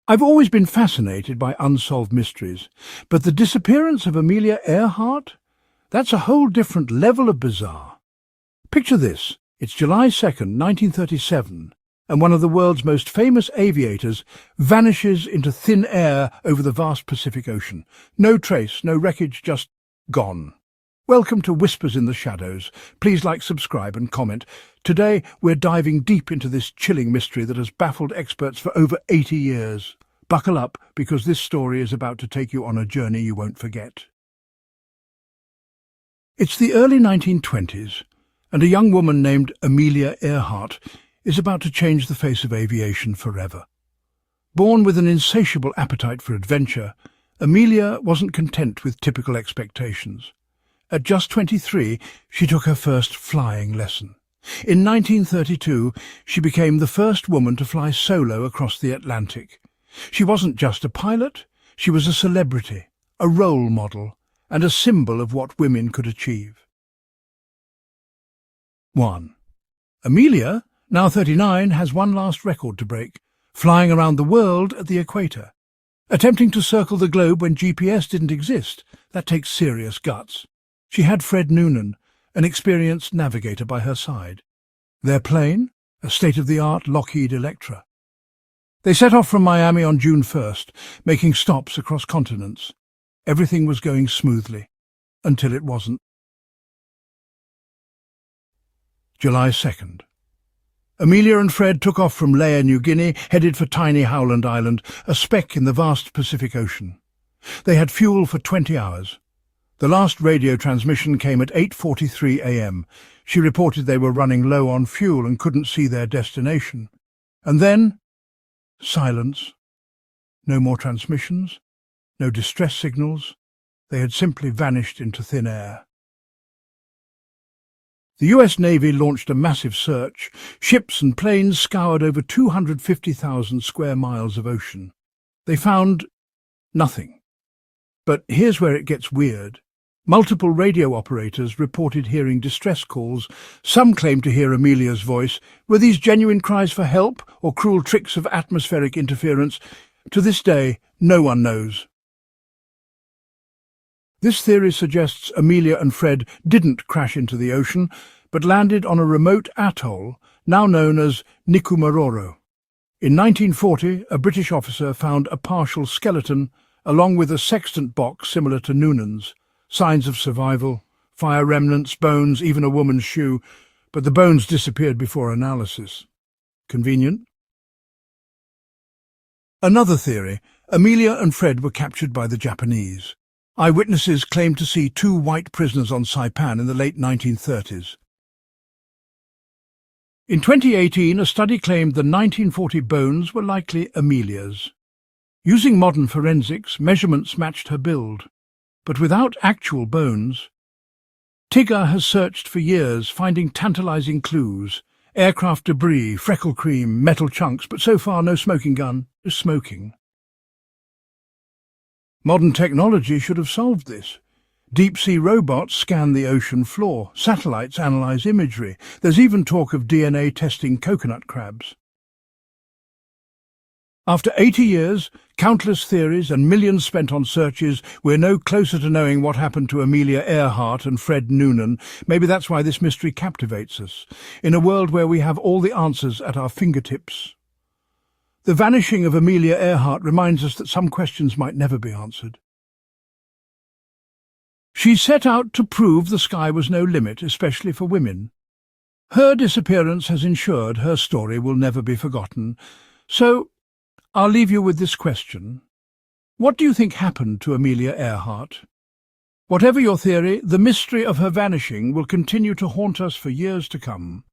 I've always been fascinated by unsolved mysteries, but the disappearance of Amelia Earhart? That's a whole different level of bizarre. Picture this. It's July 2nd, 1937, and one of the world's most famous aviators vanishes into thin air over the vast Pacific Ocean. No trace, no wreckage, just gone. Welcome to Whispers in the Shadows. Please like, subscribe and comment. Today we're diving deep into this chilling mystery that has baffled experts for over 80 years. Buckle up, because this story is about to take you on a journey you won't forget. It's the early 1920s, and a young woman named Amelia Earhart is about to change the face of aviation forever. Born with an insatiable appetite for adventure, Amelia wasn't content with typical expectations. At just 23, she took her first flying lesson. In 1932, she became the first woman to fly solo across the Atlantic. She wasn't just a pilot, she was a celebrity, a role model, and a symbol of what women could achieve. 1. Amelia, now 39, has one last record to break, flying around the world at the equator. Attempting to circle the globe when GPS didn't exist, that takes serious guts. She had Fred Noonan, an experienced navigator, by her side. Their plane, a state-of-the-art Lockheed Electra. They set off from Miami on June 1st, making stops across continents. Everything was going smoothly, until it wasn't. July 2nd. Amelia and Fred took off from Lae, New Guinea, headed for tiny Howland Island, a speck in the vast Pacific Ocean. They had fuel for 20 hours. The last radio transmission came at 8:43 a.m. She reported they were running low on fuel and couldn't see their destination. And then, silence. No more transmissions, no distress signals. They had simply vanished into thin air. The US Navy launched a massive search. Ships and planes scoured over 250,000 square miles of ocean. They found nothing. But here's where it gets weird. Multiple radio operators reported hearing distress calls. Some claimed to hear Amelia's voice. Were these genuine cries for help or cruel tricks of atmospheric interference? To this day, no one knows. This theory suggests Amelia and Fred didn't crash into the ocean, but landed on a remote atoll now known as Nikumaroro. In 1940, a British officer found a partial skeleton along with a sextant box similar to Noonan's. Signs of survival, fire remnants, bones, even a woman's shoe, but the bones disappeared before analysis. Convenient? Another theory: Amelia and Fred were captured by the Japanese. Eyewitnesses claimed to see 2 white prisoners on Saipan in the late 1930s. In 2018, a study claimed the 1940 bones were likely Amelia's. Using modern forensics, measurements matched her build. But without actual bones. Tigger has searched for years, finding tantalizing clues. Aircraft debris, freckle cream, metal chunks, but so far no smoking gun, just smoking. Modern technology should have solved this. Deep-sea robots scan the ocean floor. Satellites analyze imagery. There's even talk of DNA testing coconut crabs. After 80 years, countless theories and millions spent on searches, we're no closer to knowing what happened to Amelia Earhart and Fred Noonan. Maybe that's why this mystery captivates us, in a world where we have all the answers at our fingertips. The vanishing of Amelia Earhart reminds us that some questions might never be answered. She set out to prove the sky was no limit, especially for women. Her disappearance has ensured her story will never be forgotten. So, I'll leave you with this question. What do you think happened to Amelia Earhart? Whatever your theory, the mystery of her vanishing will continue to haunt us for years to come.